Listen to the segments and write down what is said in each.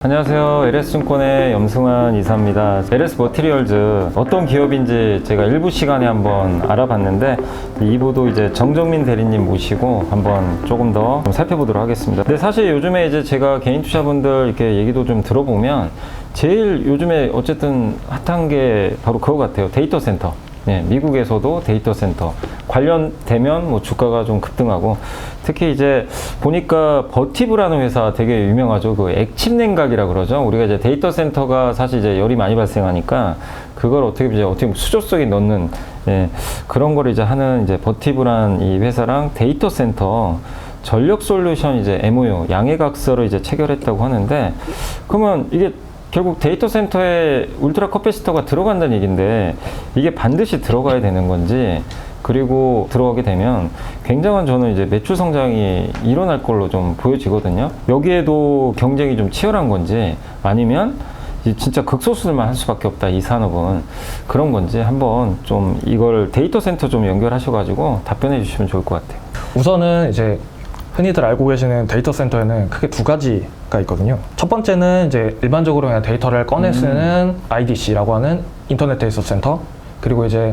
안녕하세요. LS증권의 염승환 이사입니다. LS 머티리얼즈 어떤 기업인지 제가 일부 시간에 한번 알아봤는데 2부도 이제 정정민 대리님 모시고 한번 조금 더 살펴보도록 하겠습니다. 근데 사실 요즘에 이제 제가 개인 투자분들 이렇게 얘기도 좀 들어보면 제일 요즘에 어쨌든 핫한 게 바로 그거 같아요. 데이터 센터. 네, 미국에서도 데이터 센터 관련되면 뭐 주가가 좀 급등하고, 특히 이제 보니까 버티브라는 회사 되게 유명하죠. 그 액침 냉각이라 그러죠. 우리가 이제 데이터 센터가 사실 이제 열이 많이 발생하니까 그걸 어떻게 수조 속에 넣는, 예, 그런 걸 이제 하는 이제 버티브란 이 회사랑 데이터 센터 전력 솔루션 이제 MOU 양해각서를 이제 체결했다고 하는데, 그러면 이게 결국 데이터 센터에 울트라 커패시터가 들어간다는 얘기인데 이게 반드시 들어가야 되는 건지, 그리고 들어가게 되면 굉장한 저는 이제 매출 성장이 일어날 걸로 좀 보여지거든요. 여기에도 경쟁이 좀 치열한 건지, 아니면 진짜 극소수들만 할 수밖에 없다 이 산업은, 그런 건지 한번 좀 이걸 데이터 센터 좀 연결하셔가지고 답변해 주시면 좋을 것 같아요. 우선은 이제 흔히들 알고 계시는 데이터 센터에는 크게 두 가지가 있거든요. 첫 번째는 이제 일반적으로 그냥 데이터를 꺼내 쓰는 IDC라고 하는 인터넷 데이터 센터, 그리고 이제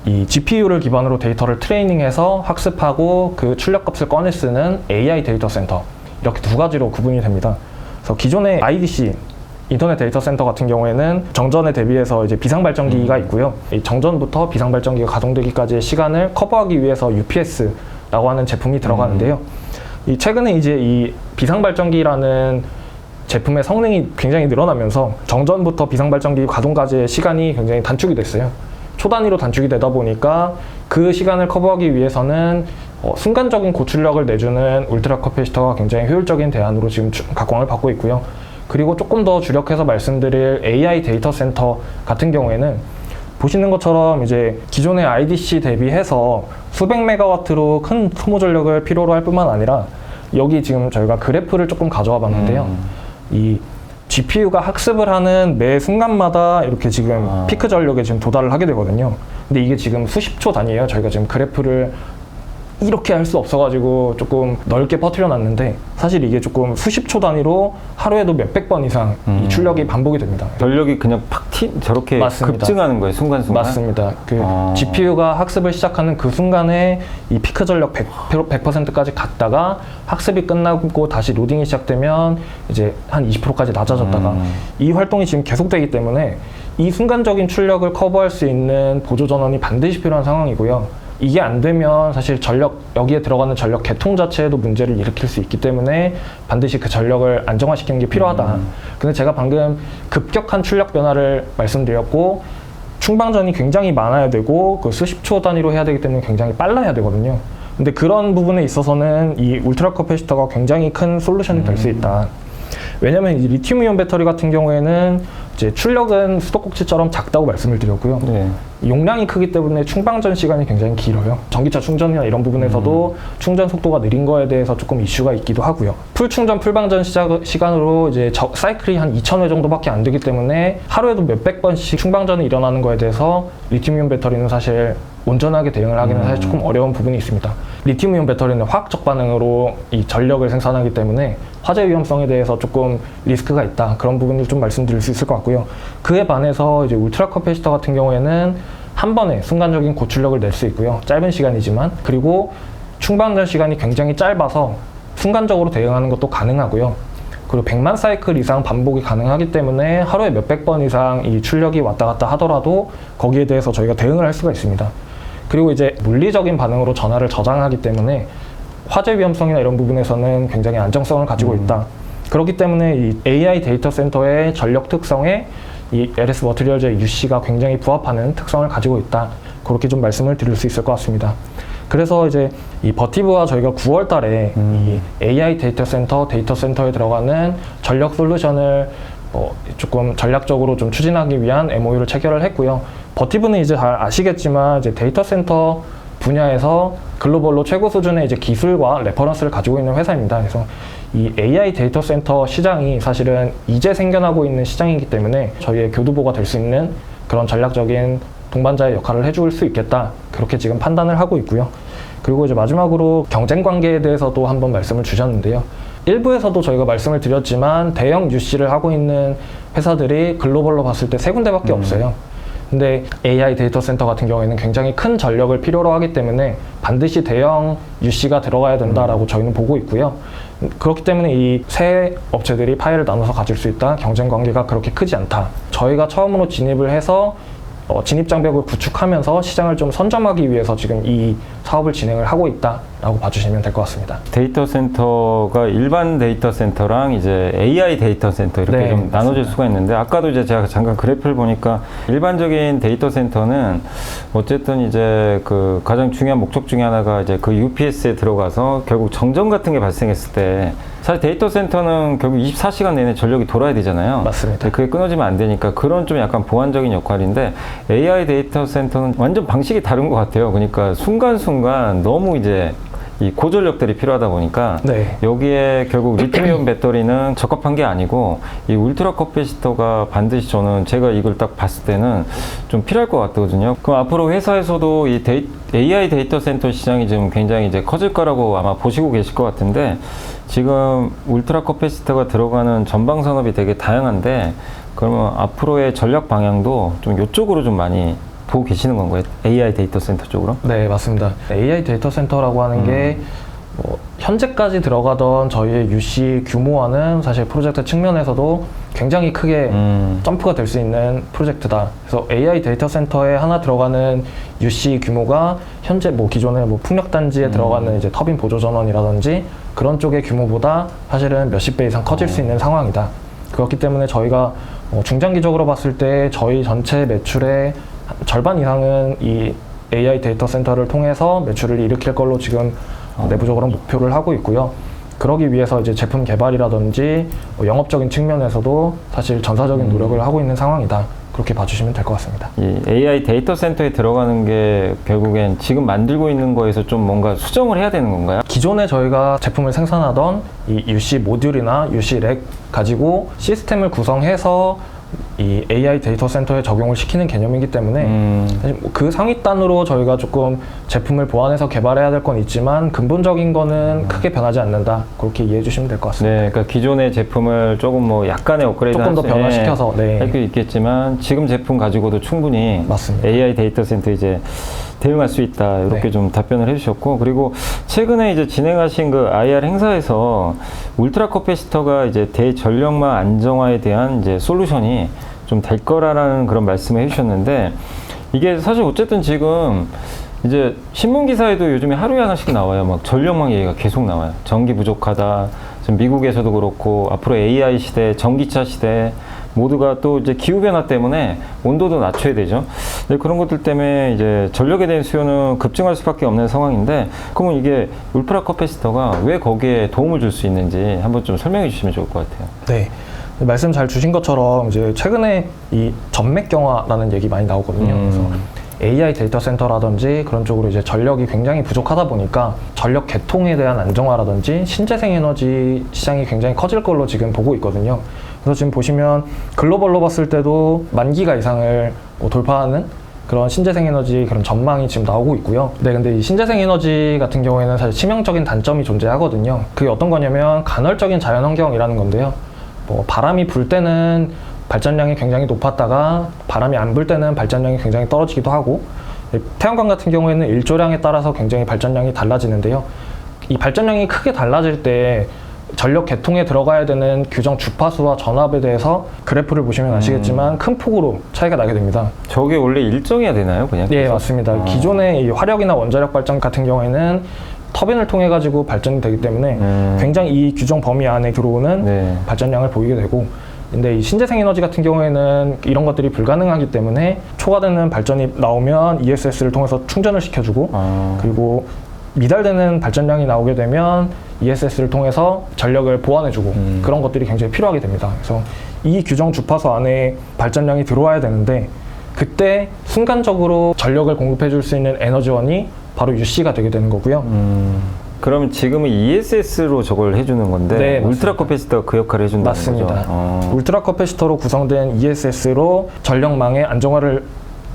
이 GPU를 기반으로 데이터를 트레이닝해서 학습하고 그 출력값을 꺼내 쓰는 AI 데이터 센터, 이렇게 두 가지로 구분이 됩니다. 그래서 기존의 IDC 인터넷 데이터 센터 같은 경우에는 정전에 대비해서 이제 비상발전기가 있고요. 이 정전부터 비상발전기가 가동되기까지의 시간을 커버하기 위해서 UPS라고 하는 제품이 들어가는데요. 이 최근에 이제 이 비상발전기라는 제품의 성능이 굉장히 늘어나면서 정전부터 비상발전기 가동까지의 시간이 굉장히 단축이 됐어요. 초 단위로 단축이 되다 보니까 그 시간을 커버하기 위해서는 순간적인 고출력을 내주는 울트라 커패시터가 굉장히 효율적인 대안으로 지금 각광을 받고 있고요. 그리고 조금 더 주력해서 말씀드릴 AI 데이터 센터 같은 경우에는 보시는 것처럼 이제 기존의 IDC 대비해서 수백 메가와트로 큰 소모 전력을 필요로 할 뿐만 아니라, 여기 지금 저희가 그래프를 조금 가져와 봤는데요. 이 GPU가 학습을 하는 매 순간마다 이렇게 지금 피크 전력에 지금 도달을 하게 되거든요. 근데 이게 지금 수십 초 단위예요. 저희가 지금 그래프를 이렇게 할 수 없어가지고 조금 넓게 퍼뜨려 놨는데, 사실 이게 조금 수십 초 단위로 하루에도 몇백 번 이상 이 출력이 반복이 됩니다. 전력이 그냥 저렇게 맞습니다. 급증하는 거예요, 순간순간? 맞습니다. GPU가 학습을 시작하는 그 순간에 이 피크 전력 100%까지 갔다가 학습이 끝나고 다시 로딩이 시작되면 이제 한 20%까지 낮아졌다가 이 활동이 지금 계속되기 때문에 이 순간적인 출력을 커버할 수 있는 보조 전원이 반드시 필요한 상황이고요. 이게 안 되면 사실 여기에 들어가는 전력 계통 자체에도 문제를 일으킬 수 있기 때문에 반드시 그 전력을 안정화시키는 게 필요하다. 근데 제가 방금 급격한 출력 변화를 말씀드렸고, 충방전이 굉장히 많아야 되고 그 수십 초 단위로 해야 되기 때문에 굉장히 빨라야 되거든요. 근데 그런 부분에 있어서는 이 울트라 커패시터가 굉장히 큰 솔루션이 될 수 있다. 왜냐면 이 리튬이온 배터리 같은 경우에는 이제 출력은 수도꼭지처럼 작다고 말씀을 드렸고요. 네. 용량이 크기 때문에 충방전 시간이 굉장히 길어요. 전기차 충전이나 이런 부분에서도 충전 속도가 느린 거에 대해서 조금 이슈가 있기도 하고요. 풀충전, 풀방전 시간으로 이제 사이클이 한 2000회 정도밖에 안 되기 때문에 하루에도 몇백 번씩 충방전이 일어나는 거에 대해서 리튬이온 배터리는 사실 온전하게 대응을 하기는 사실 조금 어려운 부분이 있습니다. 리튬이온 배터리는 화학적 반응으로 이 전력을 생산하기 때문에 화재 위험성에 대해서 조금 리스크가 있다, 그런 부분을 좀 말씀드릴 수 있을 것 같고요. 그에 반해서 이제 울트라 커패시터 같은 경우에는 한 번에 순간적인 고출력을 낼 수 있고요. 짧은 시간이지만, 그리고 충방전 시간이 굉장히 짧아서 순간적으로 대응하는 것도 가능하고요. 그리고 100만 사이클 이상 반복이 가능하기 때문에 하루에 몇백 번 이상 이 출력이 왔다 갔다 하더라도 거기에 대해서 저희가 대응을 할 수가 있습니다. 그리고 이제 물리적인 반응으로 전하를 저장하기 때문에 화재 위험성이나 이런 부분에서는 굉장히 안정성을 가지고 있다. 그렇기 때문에 이 AI 데이터 센터의 전력 특성에 이 LS 머티리얼즈의 UC가 굉장히 부합하는 특성을 가지고 있다. 그렇게 좀 말씀을 드릴 수 있을 것 같습니다. 그래서 이제 이 버티브와 저희가 9월 달에 이 AI 데이터 센터에 들어가는 전력 솔루션을 조금 전략적으로 좀 추진하기 위한 MOU를 체결을 했고요. 버티브는 이제 잘 아시겠지만 이제 데이터 센터 분야에서 글로벌로 최고 수준의 이제 기술과 레퍼런스를 가지고 있는 회사입니다. 그래서 이 AI 데이터 센터 시장이 사실은 이제 생겨나고 있는 시장이기 때문에 저희의 교두보가 될 수 있는 그런 전략적인 동반자의 역할을 해줄 수 있겠다, 그렇게 지금 판단을 하고 있고요. 그리고 이제 마지막으로 경쟁 관계에 대해서도 한번 말씀을 주셨는데요. 일부에서도 저희가 말씀을 드렸지만 대형 UC를 하고 있는 회사들이 글로벌로 봤을 때 세 군데밖에 없어요. 근데 AI 데이터 센터 같은 경우에는 굉장히 큰 전력을 필요로 하기 때문에 반드시 대형 UC가 들어가야 된다라고 저희는 보고 있고요. 그렇기 때문에 이 세 업체들이 파일을 나눠서 가질 수 있다. 경쟁 관계가 그렇게 크지 않다. 저희가 처음으로 진입을 해서 진입 장벽을 구축하면서 시장을 좀 선점하기 위해서 지금 이 사업을 진행을 하고 있다라고 봐주시면 될 것 같습니다. 데이터 센터가 일반 데이터 센터랑 이제 AI 데이터 센터 이렇게 네, 좀 나눠질 맞습니다. 수가 있는데 아까도 이제 제가 잠깐 그래프를 보니까 일반적인 데이터 센터는 어쨌든 이제 그 가장 중요한 목적 중에 하나가 이제 그 UPS에 들어가서 결국 정전 같은 게 발생했을 때 사실 데이터 센터는 결국 24시간 내내 전력이 돌아야 되잖아요. 맞습니다. 그게 끊어지면 안 되니까 그런 좀 약간 보완적인 역할인데 AI 데이터 센터는 완전 방식이 다른 것 같아요. 그러니까 순간순간 너무 이제 이 고전력들이 필요하다 보니까 네. 여기에 결국 리튬이온 배터리는 적합한 게 아니고 이 울트라 커패시터가 반드시 저는 제가 이걸 딱 봤을 때는 좀 필요할 것 같거든요. 그럼 앞으로 회사에서도 이 AI 데이터 센터 시장이 지금 굉장히 이제 커질 거라고 아마 보시고 계실 것 같은데 지금 울트라 커패시터가 들어가는 전방 산업이 되게 다양한데 그러면 앞으로의 전략 방향도 좀 이쪽으로 좀 많이 보고 계시는 건가요? AI 데이터 센터 쪽으로? 네, 맞습니다. AI 데이터 센터라고 하는 게 현재까지 들어가던 저희의 UC 규모와는 사실 프로젝트 측면에서도 굉장히 크게 점프가 될 수 있는 프로젝트다. 그래서 AI 데이터 센터에 하나 들어가는 UC 규모가 현재 기존의 풍력 단지에 들어가는 이제 터빈 보조 전원이라든지 그런 쪽의 규모보다 사실은 몇십 배 이상 커질 수 있는 상황이다. 그렇기 때문에 저희가 중장기적으로 봤을 때 저희 전체 매출의 절반 이상은 이 AI 데이터 센터를 통해서 매출을 일으킬 걸로 지금 내부적으로 목표를 하고 있고요. 그러기 위해서 이제 제품 개발이라든지 영업적인 측면에서도 사실 전사적인 노력을 하고 있는 상황이다. 그렇게 봐주시면 될 것 같습니다. 이 AI 데이터 센터에 들어가는 게 결국엔 지금 만들고 있는 거에서 좀 뭔가 수정을 해야 되는 건가요? 기존에 저희가 제품을 생산하던 이 UC 모듈이나 UC 렉 가지고 시스템을 구성해서 이 AI 데이터 센터에 적용을 시키는 개념이기 때문에 사실 그 상위단으로 저희가 조금 제품을 보완해서 개발해야 될 건 있지만 근본적인 거는 크게 변하지 않는다. 그렇게 이해해 주시면 될 것 같습니다. 네, 그러니까 기존의 제품을 조금 약간의 업그레이드 조금 더 변화시켜서 할 수 있겠지만 지금 제품 가지고도 충분히 맞습니다. AI 데이터 센터 이제 대응할 수 있다 이렇게 네. 좀 답변을 해주셨고 그리고 최근에 이제 진행하신 그 IR 행사에서 울트라 커패시터가 이제 대전력망 안정화에 대한 이제 솔루션이 좀 될 거라는 그런 말씀을 해주셨는데 이게 사실 어쨌든 지금 이제 신문 기사에도 요즘에 하루에 하나씩 나와요. 막 전력망 얘기가 계속 나와요. 전기 부족하다. 지금 미국에서도 그렇고 앞으로 AI 시대, 전기차 시대 모두가 또 이제 기후 변화 때문에 온도도 낮춰야 되죠. 근데 그런 것들 때문에 이제 전력에 대한 수요는 급증할 수밖에 없는 상황인데 그러면 이게 울트라 커패시터가 왜 거기에 도움을 줄 수 있는지 한번 좀 설명해 주시면 좋을 것 같아요. 네. 말씀 잘 주신 것처럼 이제 최근에 이 전맥 경화라는 얘기 많이 나오거든요. 그래서 AI 데이터 센터라든지 그런 쪽으로 이제 전력이 굉장히 부족하다 보니까 전력 개통에 대한 안정화라든지 신재생 에너지 시장이 굉장히 커질 걸로 지금 보고 있거든요. 그래서 지금 보시면 글로벌로 봤을 때도 10,000기가 이상을 돌파하는 그런 신재생 에너지 그런 전망이 지금 나오고 있고요. 네, 근데 이 신재생 에너지 같은 경우에는 사실 치명적인 단점이 존재하거든요. 그게 어떤 거냐면 간헐적인 자연환경이라는 건데요. 바람이 불 때는 발전량이 굉장히 높았다가 바람이 안 불 때는 발전량이 굉장히 떨어지기도 하고 태양광 같은 경우에는 일조량에 따라서 굉장히 발전량이 달라지는데요. 이 발전량이 크게 달라질 때 전력 개통에 들어가야 되는 규정 주파수와 전압에 대해서 그래프를 보시면 아시겠지만 큰 폭으로 차이가 나게 됩니다. 저게 원래 일정해야 되나요? 그냥? 네, 맞습니다. 기존의 이 화력이나 원자력 발전 같은 경우에는 터빈을 통해 가지고 발전이 되기 때문에 굉장히 이 규정 범위 안에 들어오는 네. 발전량을 보이게 되고 근데 이 신재생 에너지 같은 경우에는 이런 것들이 불가능하기 때문에 초과되는 발전이 나오면 ESS를 통해서 충전을 시켜주고 그리고 미달되는 발전량이 나오게 되면 ESS를 통해서 전력을 보완해주고 그런 것들이 굉장히 필요하게 됩니다. 그래서 이 규정 주파수 안에 발전량이 들어와야 되는데 그때 순간적으로 전력을 공급해줄 수 있는 에너지원이 바로 UC가 되게 되는 거고요. 그러면 지금은 ESS로 저걸 해주는 건데 네, 울트라 커패시터가 그 역할을 해준다는 맞습니다. 거죠? 울트라 커패시터로 구성된 ESS로 전력망의 안정화를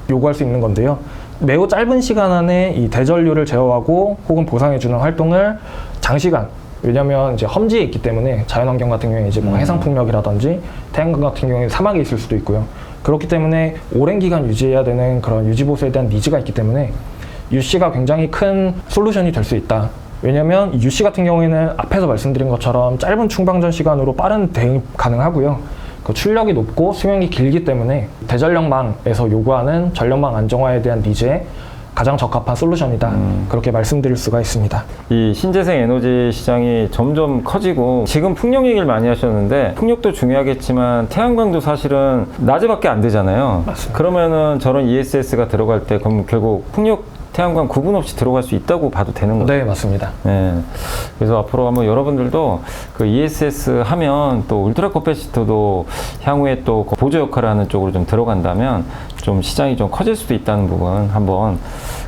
요구할 수 있는 건데요. 매우 짧은 시간 안에 이 대전류를 제어하고 혹은 보상해주는 활동을 장시간 왜냐면 이제 험지에 있기 때문에 자연환경 같은 경우에 이제 뭐 해상풍력이라든지 태양광 같은 경우에 사막에 있을 수도 있고요. 그렇기 때문에 오랜 기간 유지해야 되는 그런 유지보수에 대한 니즈가 있기 때문에 UC가 굉장히 큰 솔루션이 될 수 있다. 왜냐면 UC 같은 경우에는 앞에서 말씀드린 것처럼 짧은 충방전 시간으로 빠른 대응 가능하고요. 그 출력이 높고 수명이 길기 때문에 대전력망에서 요구하는 전력망 안정화에 대한 니즈에 가장 적합한 솔루션이다. 그렇게 말씀드릴 수가 있습니다. 이 신재생 에너지 시장이 점점 커지고 지금 풍력 얘기를 많이 하셨는데 풍력도 중요하겠지만 태양광도 사실은 낮에밖에 안 되잖아요. 맞습니다. 그러면은 저런 ESS가 들어갈 때 그럼 결국 풍력 태양광 구분 없이 들어갈 수 있다고 봐도 되는 거죠. 네, 맞습니다. 네. 그래서 앞으로 한번 여러분들도 그 ESS 하면 또 울트라 커패시터도 향후에 또 보조 역할을 하는 쪽으로 좀 들어간다면 좀 시장이 좀 커질 수도 있다는 부분 한번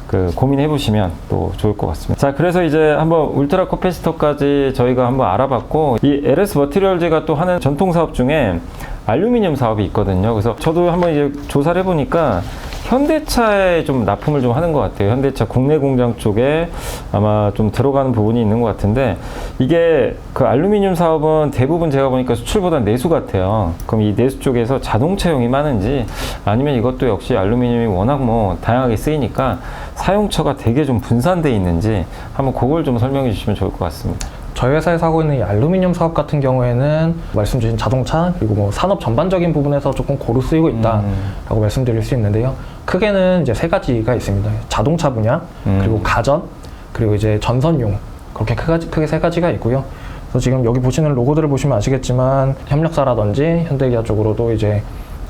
그 고민해 보시면 또 좋을 것 같습니다. 자, 그래서 이제 한번 울트라 커패시터까지 저희가 한번 알아봤고 이 LS 머티리얼즈가 또 하는 전통 사업 중에 알루미늄 사업이 있거든요. 그래서 저도 한번 이제 조사를 해보니까 현대차에 좀 납품을 좀 하는 것 같아요. 현대차 국내 공장 쪽에 아마 좀 들어가는 부분이 있는 것 같은데 이게 그 알루미늄 사업은 대부분 제가 보니까 수출보다 내수 같아요. 그럼 이 내수 쪽에서 자동차용이 많은지 아니면 이것도 역시 알루미늄이 워낙 뭐 다양하게 쓰이니까 사용처가 되게 좀 분산돼 있는지 한번 그걸 좀 설명해 주시면 좋을 것 같습니다. 저희 회사에서 하고 있는 이 알루미늄 사업 같은 경우에는 말씀 주신 자동차 그리고 뭐 산업 전반적인 부분에서 조금 고루 쓰이고 있다라고 말씀드릴 수 있는데요. 크게는 이제 세 가지가 있습니다. 자동차 분야, 그리고 가전, 그리고 이제 전선용 그렇게 크게 세 가지가 있고요. 그래서 지금 여기 보시는 로고들을 보시면 아시겠지만 협력사라든지 현대기아 쪽으로도 이제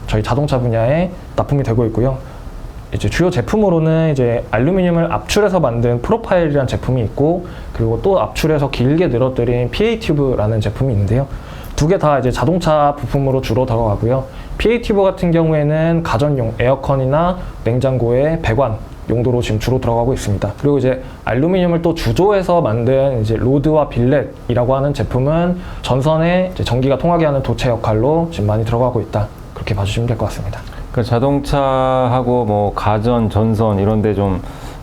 저희 자동차 분야에 납품이 되고 있고요. 이제 주요 제품으로는 이제 알루미늄을 압출해서 만든 프로파일이라는 제품이 있고 그리고 또 압출해서 길게 늘어뜨린 PA 튜브라는 제품이 있는데요. 두 개 다 이제 자동차 부품으로 주로 들어가고요. PA 튜브 같은 경우에는 가전용 에어컨이나 냉장고의 배관 용도로 지금 주로 들어가고 있습니다. 그리고 이제 알루미늄을 또 주조해서 만든 이제 로드와 빌렛이라고 하는 제품은 전선에 이제 전기가 통하게 하는 도체 역할로 지금 많이 들어가고 있다. 그렇게 봐주시면 될 것 같습니다. 그 자동차하고 뭐 가전, 전선 이런데 좀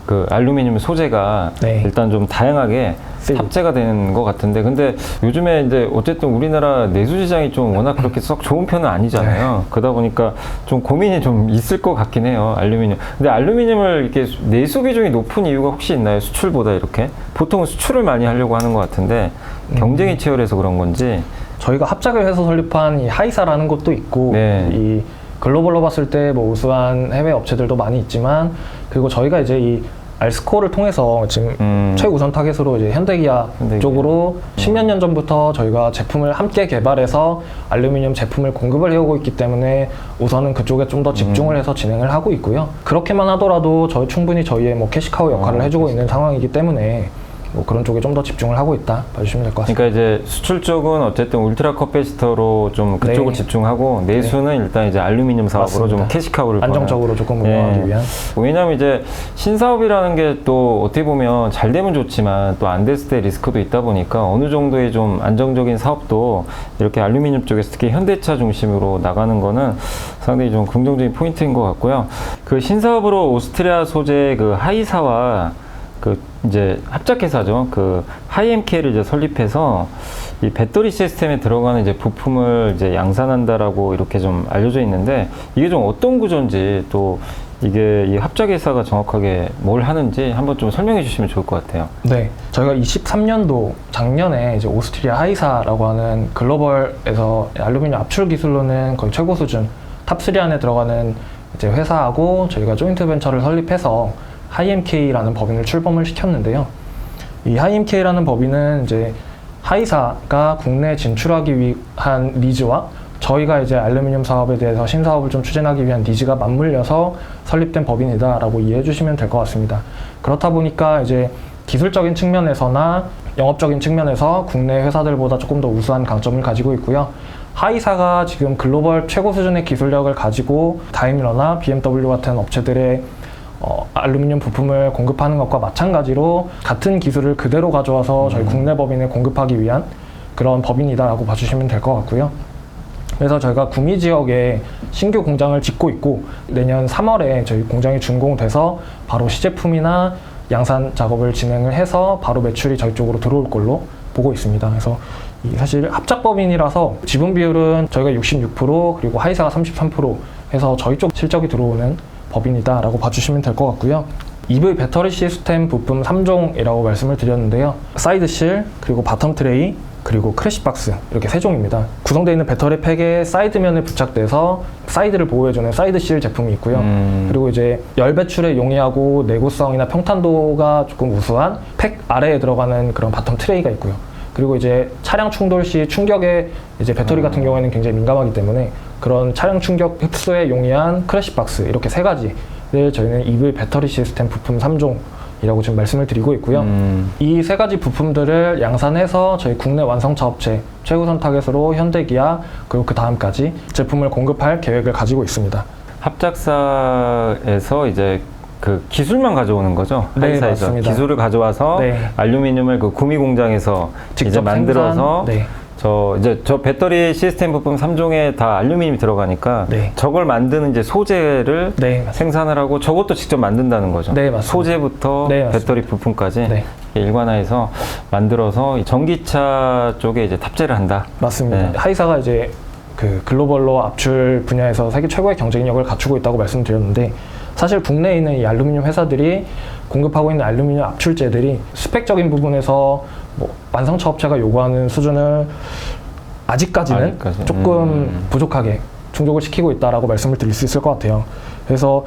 그 알루미늄 소재가 네. 일단 좀 다양하게 탑재가 되는 것 같은데 근데 요즘에 이제 어쨌든 우리나라 내수 시장이 좀 워낙 그렇게 썩 좋은 편은 아니잖아요. 그러다 보니까 좀 고민이 좀 있을 것 같긴 해요. 알루미늄. 근데 알루미늄을 이렇게 내수 비중이 높은 이유가 혹시 있나요? 수출보다 이렇게? 보통은 수출을 많이 하려고 하는 것 같은데 경쟁이 치열해서 그런 건지. 저희가 합작을 해서 설립한 이 하이사라는 것도 있고 네. 이 글로벌로 봤을 때 뭐 우수한 해외 업체들도 많이 있지만 그리고 저희가 이제 이 알스코어를 통해서 지금 최우선 타겟으로 이제 현대기아 쪽으로 십몇 년 전부터 저희가 제품을 함께 개발해서 알루미늄 제품을 공급을 해오고 있기 때문에 우선은 그쪽에 좀 더 집중을 해서 진행을 하고 있고요. 그렇게만 하더라도 충분히 저희의 뭐 캐시카우 역할을 해주고 있는 상황이기 때문에 뭐 그런 쪽에 좀 더 집중을 하고 있다 봐주시면 될 것 같습니다. 그러니까 이제 수출 쪽은 어쨌든 울트라 커패시터로 좀 그쪽을 네. 집중하고 내수는 일단 이제 알루미늄 사업으로 맞습니다. 좀 캐시카우를 안정적으로 조금 운영하기 위한. 왜냐하면 이제 신사업이라는 게 또 어떻게 보면 잘 되면 좋지만 또 안 됐을 때 리스크도 있다 보니까 어느 정도의 좀 안정적인 사업도 이렇게 알루미늄 쪽에서 특히 현대차 중심으로 나가는 거는 상당히 좀 긍정적인 포인트인 것 같고요. 그 신사업으로 오스트리아 소재 그 하이사와 그 이제 합작회사죠. 그 하이엠케이를 이제 설립해서 이 배터리 시스템에 들어가는 이제 부품을 이제 양산한다라고 이렇게 좀 알려져 있는데 이게 좀 어떤 구조인지 또 이게 이 합작회사가 정확하게 뭘 하는지 한번 좀 설명해 주시면 좋을 것 같아요. 네, 저희가 23년도 작년에 이제 오스트리아 하이사라고 하는 글로벌에서 알루미늄 압출 기술로는 거의 최고 수준 탑3 안에 들어가는 이제 회사하고 저희가 조인트 벤처를 설립해서 하이엠케이라는 법인을 출범을 시켰는데요. 이 하이엠케이라는 법인은 이제 하이사가 국내에 진출하기 위한 니즈와 저희가 이제 알루미늄 사업에 대해서 신사업을 좀 추진하기 위한 니즈가 맞물려서 설립된 법인이다라고 이해해 주시면 될 것 같습니다. 그렇다 보니까 이제 기술적인 측면에서나 영업적인 측면에서 국내 회사들보다 조금 더 우수한 강점을 가지고 있고요. 하이사가 지금 글로벌 최고 수준의 기술력을 가지고 다임러나 BMW 같은 업체들의 알루미늄 부품을 공급하는 것과 마찬가지로 같은 기술을 그대로 가져와서 저희 국내 법인에 공급하기 위한 그런 법인이다라고 봐주시면 될 것 같고요. 그래서 저희가 구미 지역에 신규 공장을 짓고 있고 내년 3월에 저희 공장이 준공돼서 바로 시제품이나 양산 작업을 진행을 해서 바로 매출이 저희 쪽으로 들어올 걸로 보고 있습니다. 그래서 사실 합작법인이라서 지분 비율은 저희가 66% 그리고 하이사가 33% 해서 저희 쪽 실적이 들어오는 법인이다라고 봐주시면 될 것 같고요. EV 배터리 시스템 부품 3종이라고 말씀을 드렸는데요. 사이드실, 그리고 바텀 트레이, 그리고 크래시박스 이렇게 3종입니다. 구성되어 있는 배터리 팩에 사이드면에 부착돼서 사이드를 보호해주는 사이드실 제품이 있고요. 그리고 이제 열 배출에 용이하고 내구성이나 평탄도가 조금 우수한 팩 아래에 들어가는 그런 바텀 트레이가 있고요. 그리고 이제 차량 충돌 시 충격에 이제 배터리 같은 경우에는 굉장히 민감하기 때문에 그런 차량 충격 흡수에 용이한 크래시박스 이렇게 3가지를 저희는 EV 배터리 시스템 부품 3종이라고 지금 말씀을 드리고 있고요. 이 3가지 부품들을 양산해서 저희 국내 완성차 업체 최우선 타겟으로 현대기아 그리고 그 다음까지 제품을 공급할 계획을 가지고 있습니다. 합작사에서 이제 그 기술만 가져오는 거죠? 네, 회사에서 맞습니다. 기술을 가져와서 네. 알루미늄을 그 구미 공장에서 이제 직접 만들어서 생산, 네. 저 배터리 시스템 부품 3종에 다 알루미늄이 들어가니까 네. 저걸 만드는 이제 소재를 네, 맞습니다. 생산을 하고 저것도 직접 만든다는 거죠. 네, 맞습니다. 소재부터 네, 맞습니다. 배터리 부품까지 네. 일관화해서 만들어서 전기차 쪽에 이제 탑재를 한다. 맞습니다. 네. 하이사가 이제 그 글로벌로 압출 분야에서 세계 최고의 경쟁력을 갖추고 있다고 말씀드렸는데 사실 국내에 있는 이 알루미늄 회사들이 공급하고 있는 알루미늄 압출재들이 스펙적인 부분에서 뭐 완성차 업체가 요구하는 수준을 아직까지는 조금 부족하게 충족을 시키고 있다라고 말씀을 드릴 수 있을 것 같아요. 그래서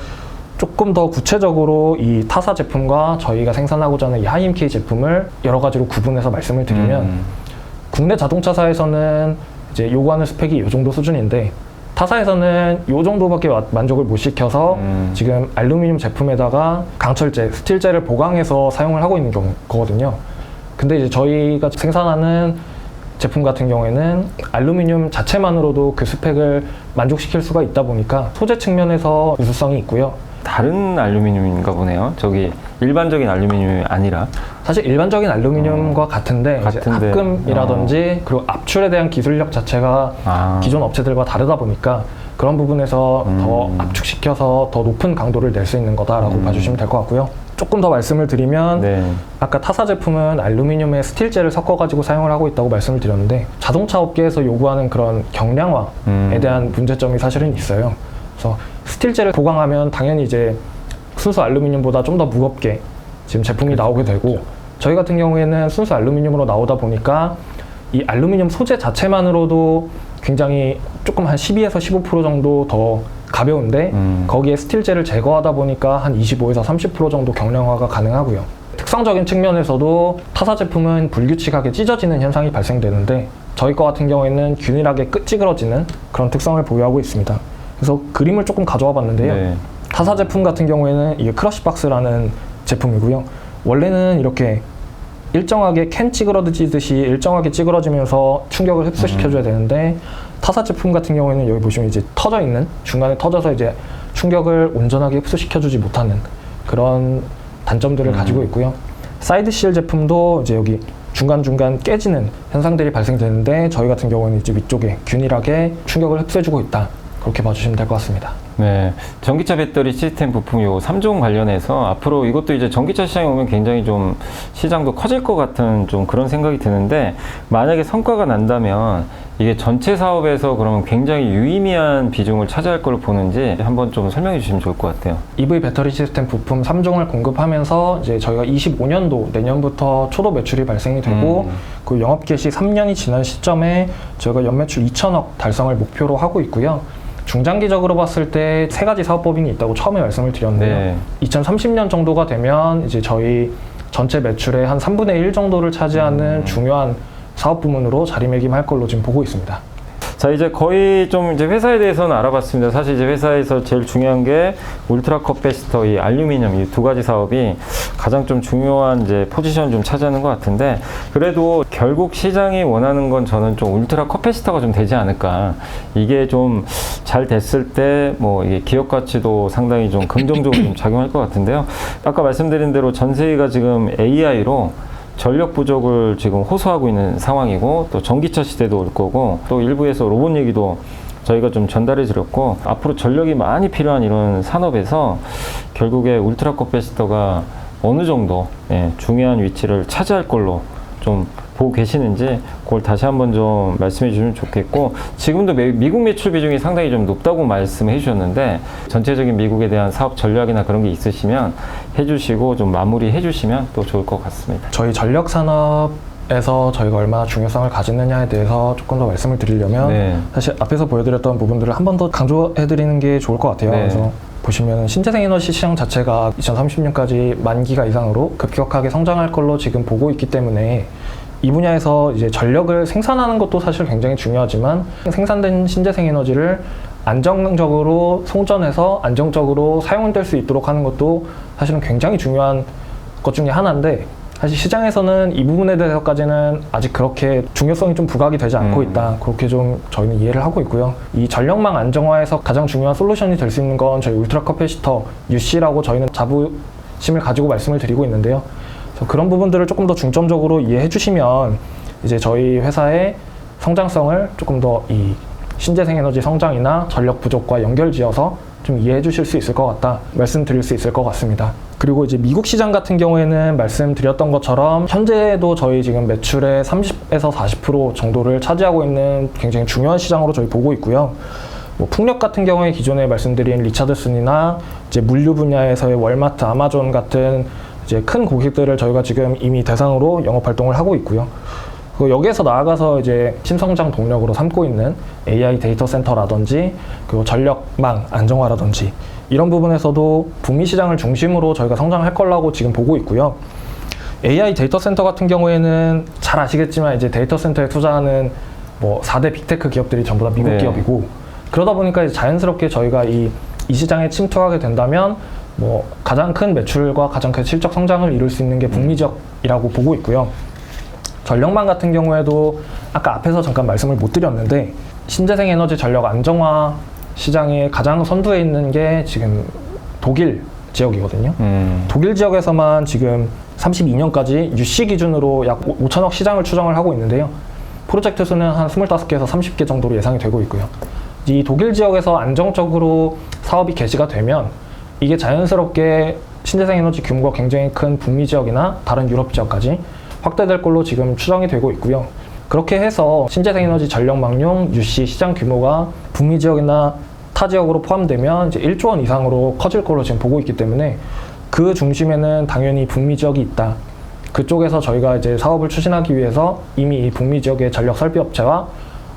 조금 더 구체적으로 이 타사 제품과 저희가 생산하고자 하는 이 하이엠K 제품을 여러 가지로 구분해서 말씀을 드리면 국내 자동차사에서는 이제 요구하는 스펙이 이 정도 수준인데 타사에서는 이 정도밖에 만족을 못 시켜서 지금 알루미늄 제품에다가 강철재, 스틸재를 보강해서 사용을 하고 있는 거거든요. 근데 이제 저희가 생산하는 제품 같은 경우에는 알루미늄 자체만으로도 그 스펙을 만족시킬 수가 있다 보니까 소재 측면에서 우수성이 있고요. 다른 알루미늄인가 보네요. 저기 일반적인 알루미늄이 아니라 사실 일반적인 알루미늄과 같은데 이제 합금이라든지 그리고 압출에 대한 기술력 자체가 기존 업체들과 다르다 보니까 그런 부분에서 더 압축시켜서 더 높은 강도를 낼 수 있는 거다라고 봐주시면 될 것 같고요. 조금 더 말씀을 드리면 네. 아까 타사 제품은 알루미늄에 스틸재를 섞어가지고 사용을 하고 있다고 말씀을 드렸는데 자동차 업계에서 요구하는 그런 경량화에 대한 문제점이 사실은 있어요. 그래서 스틸재를 보강하면 당연히 이제 순수 알루미늄보다 좀 더 무겁게 지금 제품이 나오게 되고 저희 같은 경우에는 순수 알루미늄으로 나오다 보니까 이 알루미늄 소재 자체만으로도 굉장히 조금 한 12에서 15% 정도 더 가벼운데 거기에 스틸재를 제거하다 보니까 한 25에서 30% 정도 경량화가 가능하고요. 특성적인 측면에서도 타사 제품은 불규칙하게 찢어지는 현상이 발생되는데 저희 거 같은 경우에는 균일하게 찌그러지는 그런 특성을 보유하고 있습니다. 그래서 그림을 조금 가져와 봤는데요. 네. 타사 제품 같은 경우에는 이게 크러쉬박스라는 제품이고요. 원래는 이렇게 일정하게 캔 찌그러지듯이 일정하게 찌그러지면서 충격을 흡수시켜줘야 되는데 타사 제품 같은 경우에는 여기 보시면 이제 터져 있는 중간에 터져서 이제 충격을 온전하게 흡수시켜주지 못하는 그런 단점들을 가지고 있고요. 사이드실 제품도 이제 여기 중간중간 깨지는 현상들이 발생되는데 저희 같은 경우는 이제 위쪽에 균일하게 충격을 흡수해주고 있다. 그렇게 봐주시면 될 것 같습니다. 네, 전기차 배터리 시스템 부품 요 3종 관련해서 앞으로 이것도 이제 전기차 시장에 오면 굉장히 좀 시장도 커질 것 같은 좀 그런 생각이 드는데 만약에 성과가 난다면 이게 전체 사업에서 그러면 굉장히 유의미한 비중을 차지할 걸로 보는지 한번 좀 설명해 주시면 좋을 것 같아요. EV 배터리 시스템 부품 3종을 공급하면서 이제 저희가 25년도 내년부터 초도 매출이 발생이 되고 그 영업 개시 3년이 지난 시점에 저희가 연매출 2천억 달성을 목표로 하고 있고요. 중장기적으로 봤을 때 3가지 사업법인이 있다고 처음에 말씀을 드렸는데요. 네. 2030년 정도가 되면 이제 저희 전체 매출의 한 3분의 1 정도를 차지하는 중요한 사업 부문으로 자리매김할 걸로 지금 보고 있습니다. 자, 이제 거의 좀 이제 회사에 대해서는 알아봤습니다. 사실 이제 회사에서 제일 중요한 게 울트라 커패시터, 이 알루미늄 이 2가지 사업이 가장 좀 중요한 이제 포지션을 좀 차지하는 것 같은데 그래도 결국 시장이 원하는 건 저는 좀 울트라 커패시터가 좀 되지 않을까. 이게 좀 잘 됐을 때 뭐 이게 기업 가치도 상당히 좀 긍정적으로 좀 작용할 것 같은데요. 아까 말씀드린 대로 전 세계가 지금 AI로 전력 부족을 지금 호소하고 있는 상황이고 또 전기차 시대도 올 거고 또 일부에서 로봇 얘기도 저희가 좀 전달해 드렸고 앞으로 전력이 많이 필요한 이런 산업에서 결국에 울트라 커패시터가 어느 정도 중요한 위치를 차지할 걸로 좀 보고 계시는지 그걸 다시 한번 좀 말씀해 주시면 좋겠고, 지금도 미국 매출 비중이 상당히 좀 높다고 말씀해 주셨는데 전체적인 미국에 대한 사업 전략이나 그런 게 있으시면 해주시고 좀 마무리해 주시면 또 좋을 것 같습니다. 저희 전력 산업에서 저희가 얼마나 중요성을 가지느냐에 대해서 조금 더 말씀을 드리려면 네. 사실 앞에서 보여드렸던 부분들을 한 번 더 강조해드리는 게 좋을 것 같아요. 네. 그래서 보시면 신재생 에너지 시장 자체가 2030년까지 10,000기가 이상으로 급격하게 성장할 걸로 지금 보고 있기 때문에 이 분야에서 이제 전력을 생산하는 것도 사실 굉장히 중요하지만 생산된 신재생 에너지를 안정적으로 송전해서 안정적으로 사용될 수 있도록 하는 것도 사실은 굉장히 중요한 것 중에 하나인데, 사실 시장에서는 이 부분에 대해서까지는 아직 그렇게 중요성이 좀 부각이 되지 않고 있다. 그렇게 좀 저희는 이해를 하고 있고요. 이 전력망 안정화에서 가장 중요한 솔루션이 될 수 있는 건 저희 울트라 커패시터 UC라고 저희는 자부심을 가지고 말씀을 드리고 있는데요. 그래서 그런 부분들을 조금 더 중점적으로 이해해 주시면 이제 저희 회사의 성장성을 조금 더 이 신재생 에너지 성장이나 전력 부족과 연결지어서 좀 이해해 주실 수 있을 것 같다 말씀드릴 수 있을 것 같습니다. 그리고 이제 미국 시장 같은 경우에는 말씀드렸던 것처럼 현재도 저희 지금 매출의 30에서 40% 정도를 차지하고 있는 굉장히 중요한 시장으로 저희 보고 있고요. 뭐 풍력 같은 경우에 기존에 말씀드린 리차드슨이나 이제 물류 분야에서의 월마트, 아마존 같은 이제 큰 고객들을 저희가 지금 이미 대상으로 영업 활동을 하고 있고요. 그리고 여기에서 나아가서 이제 신성장 동력으로 삼고 있는 AI 데이터 센터라든지 그리고 전력망 안정화라든지 이런 부분에서도 북미 시장을 중심으로 저희가 성장할 거라고 지금 보고 있고요. AI 데이터 센터 같은 경우에는 잘 아시겠지만 이제 데이터 센터에 투자하는 뭐 4대 빅테크 기업들이 전부 다 미국 네. 기업이고, 그러다 보니까 이제 자연스럽게 저희가 이 시장에 침투하게 된다면 뭐 가장 큰 매출과 가장 큰 실적 성장을 이룰 수 있는 게 북미 지역이라고 보고 있고요. 전력망 같은 경우에도 아까 앞에서 잠깐 말씀을 못 드렸는데 신재생 에너지 전력 안정화 시장에 가장 선두에 있는 게 지금 독일 지역이거든요. 독일 지역에서만 지금 32년까지 UC 기준으로 약 5천억 시장을 추정을 하고 있는데요. 프로젝트 수는 한 25개에서 30개 정도로 예상이 되고 있고요. 이 독일 지역에서 안정적으로 사업이 개시가 되면 이게 자연스럽게 신재생 에너지 규모가 굉장히 큰 북미 지역이나 다른 유럽 지역까지 확대될 걸로 지금 추정이 되고 있고요. 그렇게 해서 신재생 에너지 전력망용 UC 시장 규모가 북미 지역이나 타 지역으로 포함되면 이제 1조 원 이상으로 커질 걸로 지금 보고 있기 때문에 그 중심에는 당연히 북미 지역이 있다. 그쪽에서 저희가 이제 사업을 추진하기 위해서 이미 이 북미 지역의 전력 설비 업체와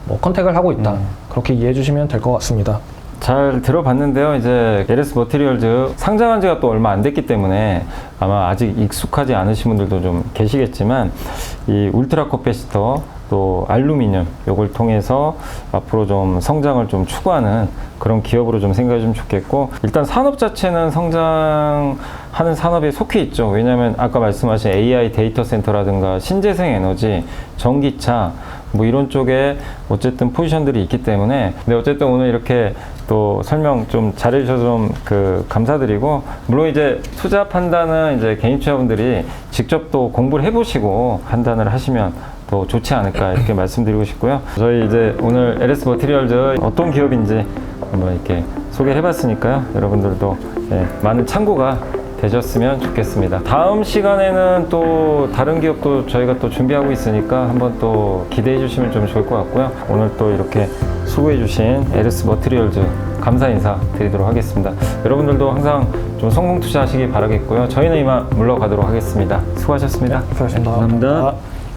뭐 컨택을 하고 있다. 그렇게 이해해 주시면 될 것 같습니다. 잘 들어봤는데요. 이제 LS 머티리얼즈 상장한 지가 또 얼마 안 됐기 때문에 아마 아직 익숙하지 않으신 분들도 좀 계시겠지만 이 울트라 커패시터 또 알루미늄 요걸 통해서 앞으로 좀 성장을 좀 추구하는 그런 기업으로 좀 생각해 주면 좋겠고, 일단 산업 자체는 성장하는 산업에 속해 있죠. 왜냐하면 아까 말씀하신 AI 데이터 센터라든가 신재생 에너지, 전기차 뭐 이런 쪽에 어쨌든 포지션들이 있기 때문에, 근데 어쨌든 오늘 이렇게 또 설명 좀 잘해주셔서 좀 감사드리고, 물론 이제 투자 판단은 이제 개인 투자분들이 직접 또 공부를 해보시고 판단을 하시면 더 좋지 않을까 이렇게 말씀드리고 싶고요. 저희 이제 오늘 LS 머티리얼즈 어떤 기업인지 한번 이렇게 소개를 해봤으니까요. 여러분들도 많은 참고가 되셨으면 좋겠습니다. 다음 시간에는 또 다른 기업도 저희가 또 준비하고 있으니까 한번 또 기대해 주시면 좀 좋을 것 같고요. 오늘 또 이렇게 수고해 주신 LS 머티리얼즈 감사 인사 드리도록 하겠습니다. 여러분들도 항상 좀 성공 투자하시기 바라겠고요. 저희는 이만 물러가도록 하겠습니다. 수고하셨습니다. 수고하셨습니다. 감사합니다.